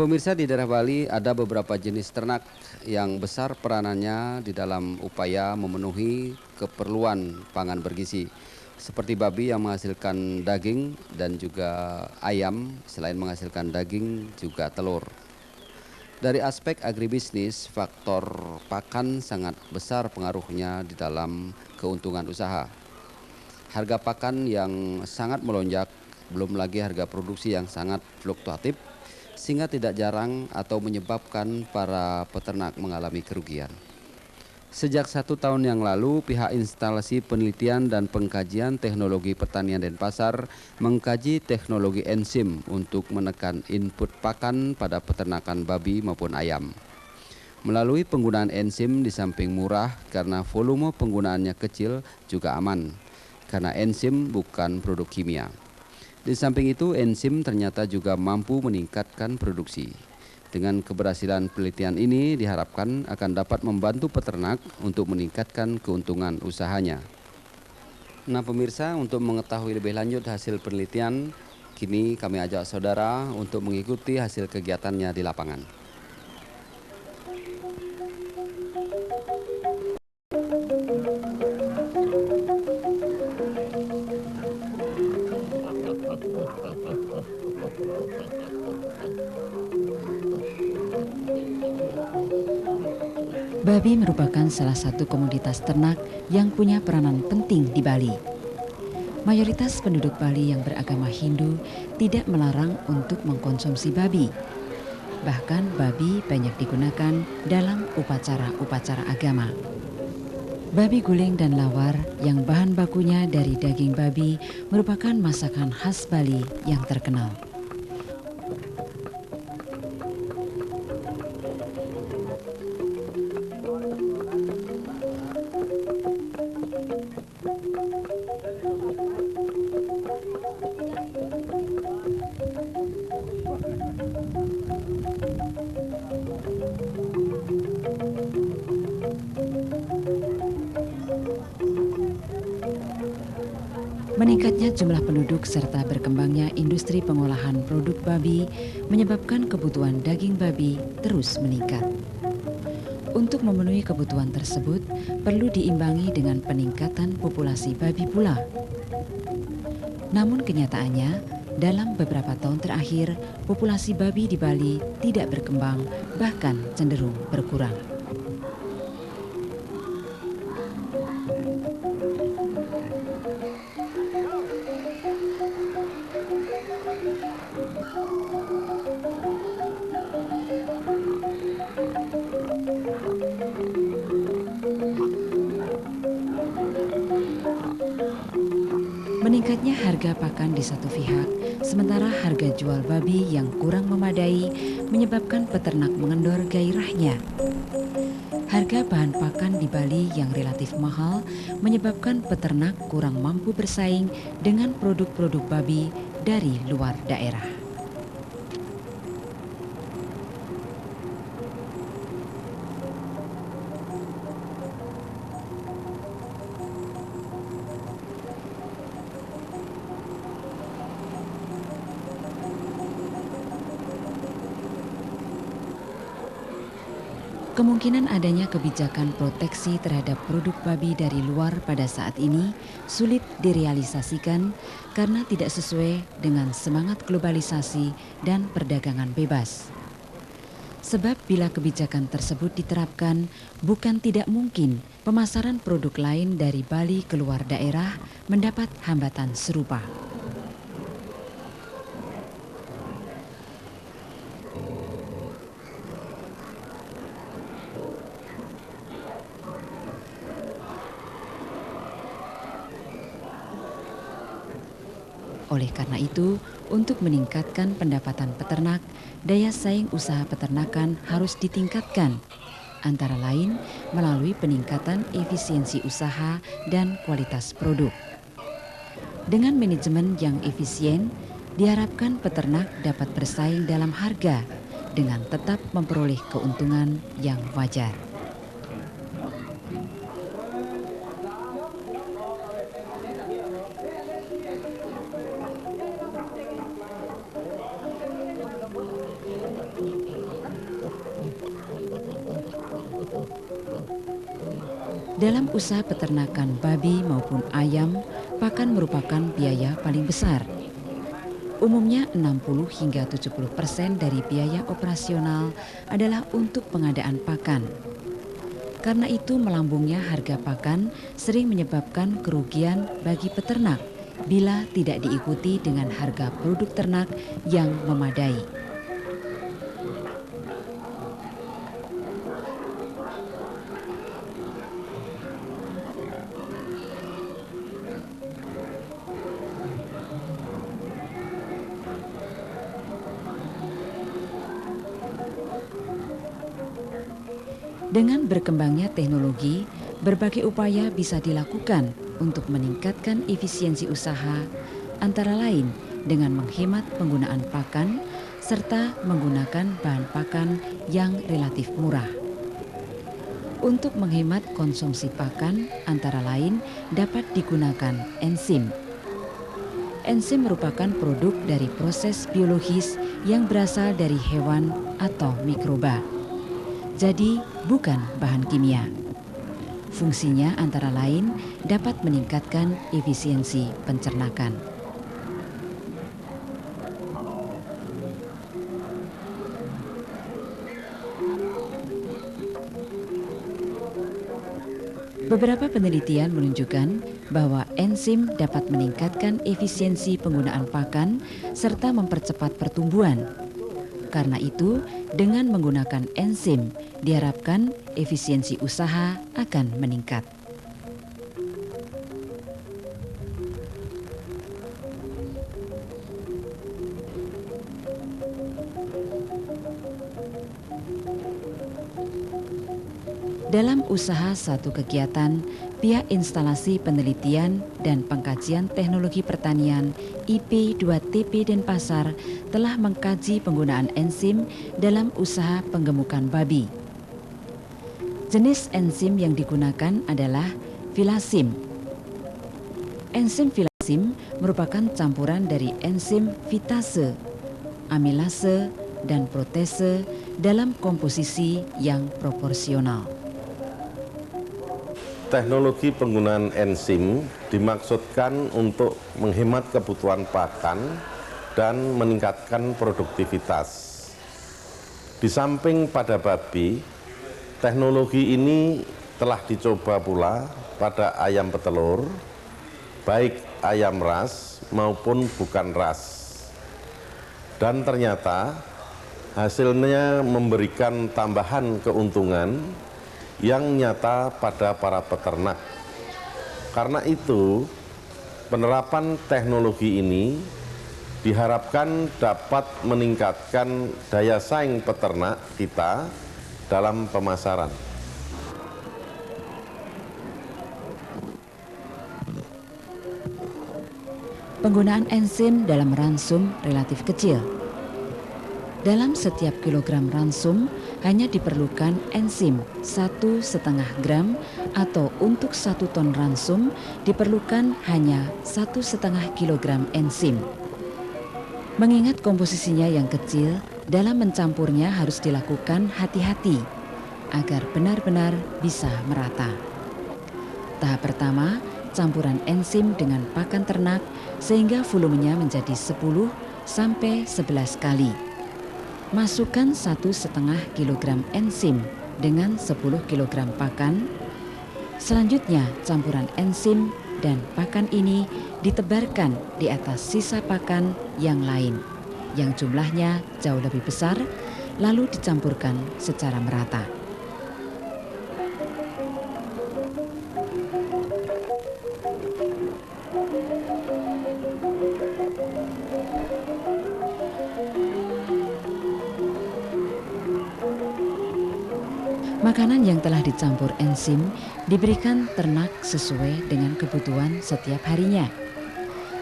Pemirsa, di daerah Bali ada beberapa jenis ternak yang besar peranannya di dalam upaya memenuhi keperluan pangan bergizi. Seperti babi yang menghasilkan daging dan juga ayam, selain menghasilkan daging juga telur. Dari aspek agribisnis, faktor pakan sangat besar pengaruhnya di dalam keuntungan usaha. Harga pakan yang sangat melonjak, belum lagi harga produksi yang sangat fluktuatif, sehingga tidak jarang atau menyebabkan para peternak mengalami kerugian. Sejak 1 tahun yang lalu, pihak instalasi penelitian dan pengkajian teknologi pertanian Denpasar mengkaji teknologi enzim untuk menekan input pakan pada peternakan babi maupun ayam. Melalui penggunaan enzim di samping murah karena volume penggunaannya kecil juga aman, karena enzim bukan produk kimia. Di samping itu, enzim ternyata juga mampu meningkatkan produksi. Dengan keberhasilan penelitian ini diharapkan akan dapat membantu peternak untuk meningkatkan keuntungan usahanya. Nah pemirsa, untuk mengetahui lebih lanjut hasil penelitian, kini kami ajak saudara untuk mengikuti hasil kegiatannya di lapangan. Babi merupakan salah satu komoditas ternak yang punya peranan penting di Bali. Mayoritas penduduk Bali yang beragama Hindu tidak melarang untuk mengkonsumsi babi. Bahkan babi banyak digunakan dalam upacara-upacara agama. Babi guling dan lawar yang bahan bakunya dari daging babi merupakan masakan khas Bali yang terkenal. Meningkatnya jumlah penduduk serta berkembangnya industri pengolahan produk babi menyebabkan kebutuhan daging babi terus meningkat. Untuk memenuhi kebutuhan tersebut, perlu diimbangi dengan peningkatan populasi babi pula. Namun kenyataannya, dalam beberapa tahun terakhir, populasi babi di Bali tidak berkembang, bahkan cenderung berkurang. Meningkatnya harga pakan di satu pihak, sementara harga jual babi yang kurang memadai menyebabkan peternak mengendor gairahnya. Harga bahan pakan di Bali yang relatif mahal menyebabkan peternak kurang mampu bersaing dengan produk-produk babi dari luar daerah. Kemungkinan adanya kebijakan proteksi terhadap produk babi dari luar pada saat ini sulit direalisasikan karena tidak sesuai dengan semangat globalisasi dan perdagangan bebas. Sebab bila kebijakan tersebut diterapkan, bukan tidak mungkin pemasaran produk lain dari Bali keluar daerah mendapat hambatan serupa. Oleh karena itu, untuk meningkatkan pendapatan peternak, daya saing usaha peternakan harus ditingkatkan, antara lain melalui peningkatan efisiensi usaha dan kualitas produk. Dengan manajemen yang efisien, diharapkan peternak dapat bersaing dalam harga dengan tetap memperoleh keuntungan yang wajar. Dalam usaha peternakan babi maupun ayam, pakan merupakan biaya paling besar. Umumnya 60 hingga 70% dari biaya operasional adalah untuk pengadaan pakan. Karena itu melambungnya harga pakan sering menyebabkan kerugian bagi peternak bila tidak diikuti dengan harga produk ternak yang memadai. Dengan berkembangnya teknologi, berbagai upaya bisa dilakukan untuk meningkatkan efisiensi usaha, antara lain dengan menghemat penggunaan pakan serta menggunakan bahan pakan yang relatif murah. Untuk menghemat konsumsi pakan, antara lain dapat digunakan enzim. Enzim merupakan produk dari proses biologis yang berasal dari hewan atau mikroba. Jadi bukan bahan kimia. Fungsinya antara lain dapat meningkatkan efisiensi pencernakan. Beberapa penelitian menunjukkan bahwa enzim dapat meningkatkan efisiensi penggunaan pakan serta mempercepat pertumbuhan. Karena itu, dengan menggunakan enzim, diharapkan efisiensi usaha akan meningkat. Dalam usaha satu kegiatan, pihak instalasi penelitian dan pengkajian teknologi pertanian IP2TP Denpasar telah mengkaji penggunaan enzim dalam usaha penggemukan babi. Jenis enzim yang digunakan adalah filasim. Enzim filasim merupakan campuran dari enzim fitase, amilase, dan protase dalam komposisi yang proporsional. Teknologi penggunaan enzim dimaksudkan untuk menghemat kebutuhan pakan dan meningkatkan produktivitas. Di samping pada babi, teknologi ini telah dicoba pula pada ayam petelur, baik ayam ras maupun bukan ras. Dan ternyata hasilnya memberikan tambahan keuntungan yang nyata pada para peternak. Karena itu, penerapan teknologi ini diharapkan dapat meningkatkan daya saing peternak kita dalam pemasaran. Penggunaan enzim dalam ransum relatif kecil. Dalam setiap kilogram ransum hanya diperlukan enzim 1,5 gram atau untuk 1 ton ransum diperlukan hanya 1,5 kilogram enzim. Mengingat komposisinya yang kecil, dalam mencampurnya harus dilakukan hati-hati agar benar-benar bisa merata. Tahap pertama, campuran enzim dengan pakan ternak sehingga volumenya menjadi 10 sampai 11 kali. Masukkan 1,5 kilogram enzim dengan 10 kilogram pakan. Selanjutnya campuran enzim dan pakan ini ditebarkan di atas sisa pakan yang lain, yang jumlahnya jauh lebih besar, lalu dicampurkan secara merata. Makanan yang telah dicampur enzim diberikan ternak sesuai dengan kebutuhan setiap harinya.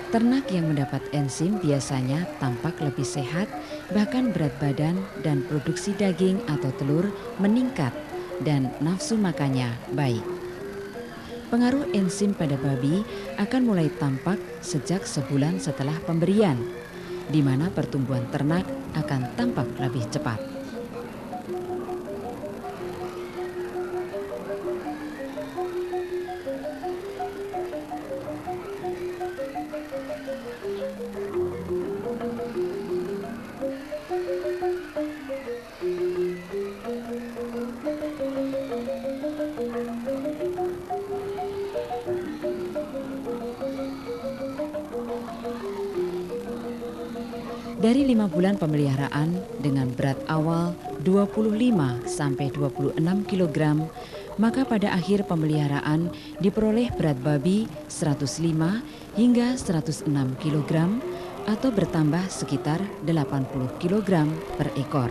Ternak yang mendapat enzim biasanya tampak lebih sehat, bahkan berat badan dan produksi daging atau telur meningkat dan nafsu makannya baik. Pengaruh enzim pada babi akan mulai tampak sejak sebulan setelah pemberian, di mana pertumbuhan ternak akan tampak lebih cepat. Dari 5 bulan pemeliharaan dengan berat awal 25 sampai 26 kg, maka pada akhir pemeliharaan diperoleh berat babi 105 hingga 106 kg atau bertambah sekitar 80 kg per ekor.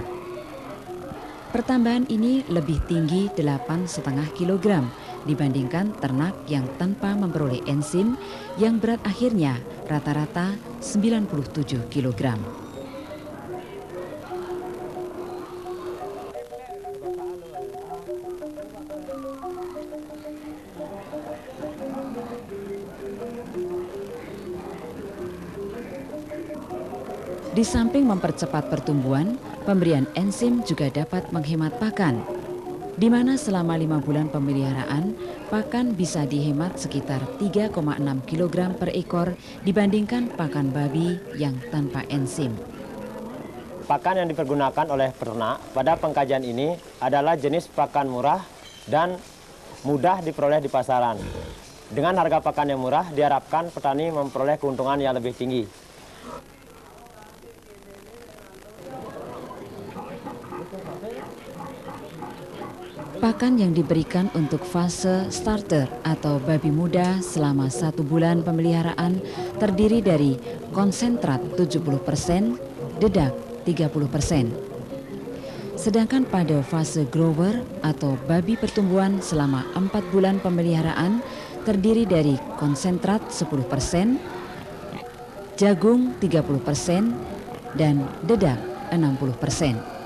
Pertambahan ini lebih tinggi 8,5 kg dibandingkan ternak yang tanpa memperoleh enzim yang berat akhirnya rata-rata 97 kg. Di samping mempercepat pertumbuhan, pemberian enzim juga dapat menghemat pakan, di mana selama 5 bulan pemeliharaan, pakan bisa dihemat sekitar 3,6 kg per ekor dibandingkan pakan babi yang tanpa enzim. Pakan yang dipergunakan oleh peternak pada pengkajian ini adalah jenis pakan murah dan mudah diperoleh di pasaran. Dengan harga pakan yang murah, diharapkan petani memperoleh keuntungan yang lebih tinggi. Pakan yang diberikan untuk fase starter atau babi muda selama 1 bulan pemeliharaan terdiri dari konsentrat 70%, dedak 30%. Sedangkan pada fase grower atau babi pertumbuhan selama 4 bulan pemeliharaan terdiri dari konsentrat 10%, jagung 30%, dan dedak 60%.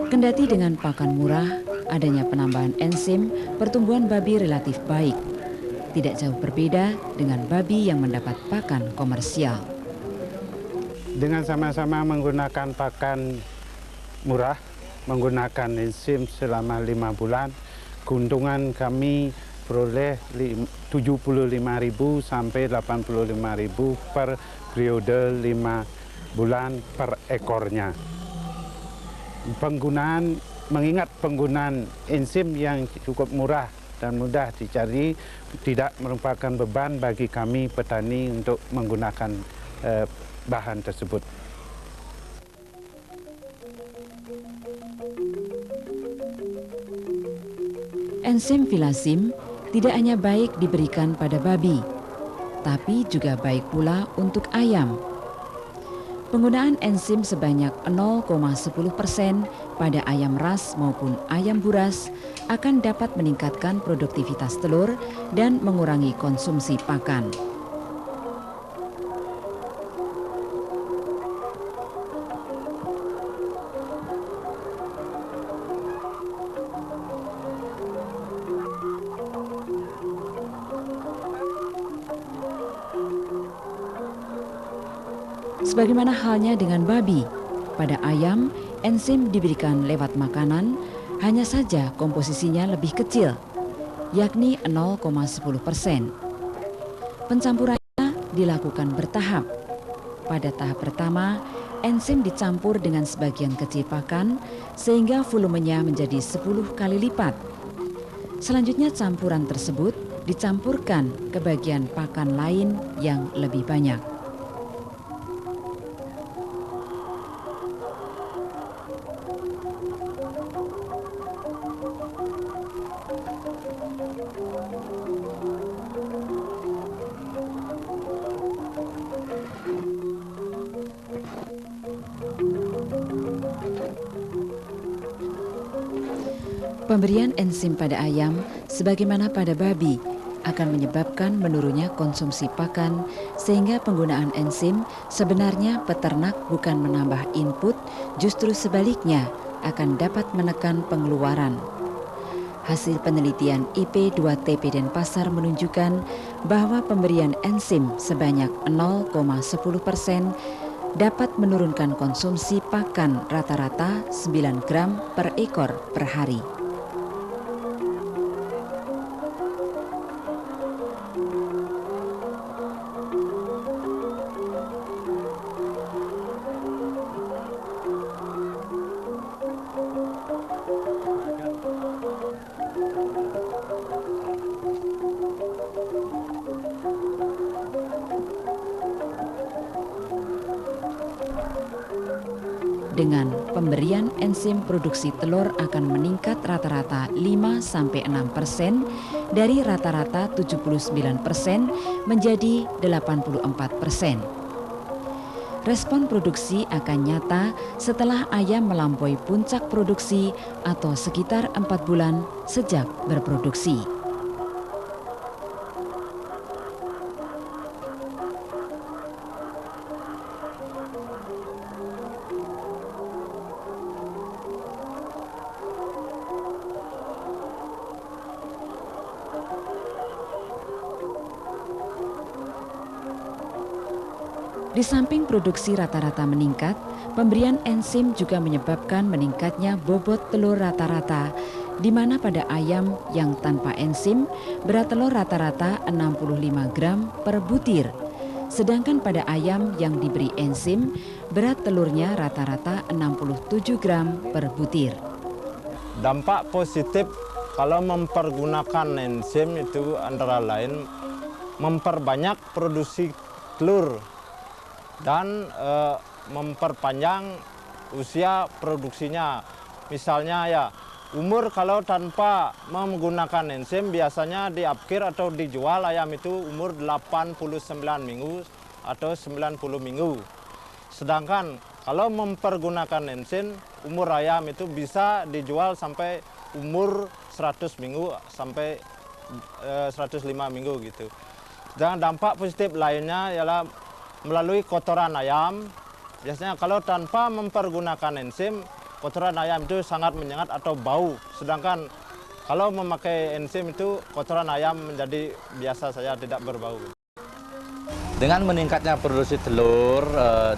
Kendati dengan pakan murah, adanya penambahan enzim, pertumbuhan babi relatif baik. Tidak jauh berbeda dengan babi yang mendapat pakan komersial. Dengan sama-sama menggunakan pakan murah, menggunakan enzim selama 5 bulan, keuntungan kami peroleh 75.000 sampai 85.000 per periode 5 bulan per ekornya. Mengingat penggunaan enzim yang cukup murah dan mudah dicari, tidak merupakan beban bagi kami petani untuk menggunakan bahan tersebut. Enzim filasim tidak hanya baik diberikan pada babi, tapi juga baik pula untuk ayam. Penggunaan enzim sebanyak 0,10% pada ayam ras maupun ayam buras akan dapat meningkatkan produktivitas telur dan mengurangi konsumsi pakan. Sebagaimana halnya dengan babi, pada ayam enzim diberikan lewat makanan, hanya saja komposisinya lebih kecil, yakni 0,10%. Pencampurannya dilakukan bertahap. Pada tahap pertama, enzim dicampur dengan sebagian kecil pakan sehingga volumenya menjadi 10 kali lipat. Selanjutnya campuran tersebut dicampurkan ke bagian pakan lain yang lebih banyak. Pemberian enzim pada ayam, sebagaimana pada babi, akan menyebabkan menurunnya konsumsi pakan, sehingga penggunaan enzim sebenarnya peternak bukan menambah input, justru sebaliknya akan dapat menekan pengeluaran. Hasil penelitian IP2TP Denpasar menunjukkan bahwa pemberian enzim sebanyak 0,10% dapat menurunkan konsumsi pakan rata-rata 9 gram per ekor per hari. dengan pemberian enzim produksi telur akan meningkat rata-rata 5-6% dari rata-rata 79% menjadi 84%. Respon produksi akan nyata setelah ayam melampaui puncak produksi atau sekitar 4 bulan sejak berproduksi. Di samping produksi rata-rata meningkat, pemberian enzim juga menyebabkan meningkatnya bobot telur rata-rata, di mana pada ayam yang tanpa enzim, berat telur rata-rata 65 gram per butir. Sedangkan pada ayam yang diberi enzim, berat telurnya rata-rata 67 gram per butir. Dampak positif kalau mempergunakan enzim itu antara lain memperbanyak produksi telur dan memperpanjang usia produksinya. Misalnya ya, umur kalau tanpa menggunakan enzim biasanya diapkir atau dijual ayam itu umur 89 minggu atau 90 minggu. Sedangkan kalau mempergunakan enzim, umur ayam itu bisa dijual sampai umur 100 minggu sampai 105 minggu gitu. Dan dampak positif lainnya ialah melalui kotoran ayam. Biasanya kalau tanpa mempergunakan enzim, kotoran ayam itu sangat menyengat atau bau. Sedangkan kalau memakai enzim itu kotoran ayam menjadi biasa saja, tidak berbau. Dengan meningkatnya produksi telur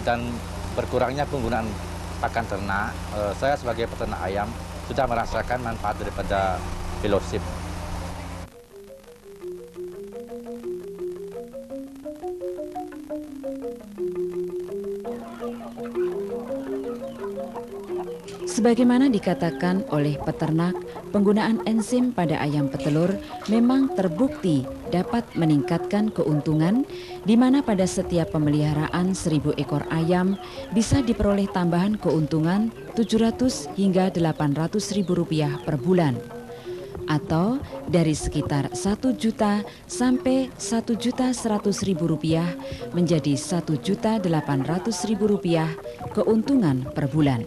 dan berkurangnya penggunaan pakan ternak, saya sebagai peternak ayam sudah merasakan manfaat daripada fellowship. Sebagaimana dikatakan oleh peternak, penggunaan enzim pada ayam petelur memang terbukti dapat meningkatkan keuntungan, di mana pada setiap pemeliharaan 1.000 ekor ayam bisa diperoleh tambahan keuntungan 700 hingga 800 ribu rupiah per bulan, atau dari sekitar 1 juta sampai 1.100.000 rupiah menjadi 1.800.000 rupiah keuntungan per bulan.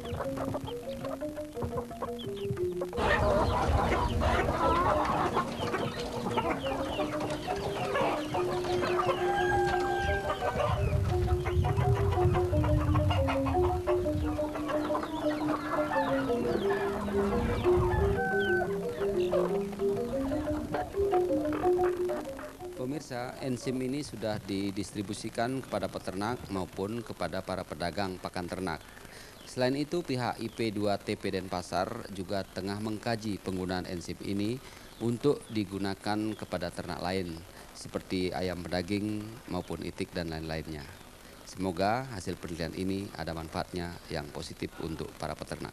Pemirsa, enzim ini sudah didistribusikan kepada peternak maupun kepada para pedagang pakan ternak. Selain itu, pihak IP2TP Denpasar juga tengah mengkaji penggunaan enzim ini untuk digunakan kepada ternak lain, seperti ayam pedaging maupun itik dan lain-lainnya. Semoga hasil penelitian ini ada manfaatnya yang positif untuk para peternak.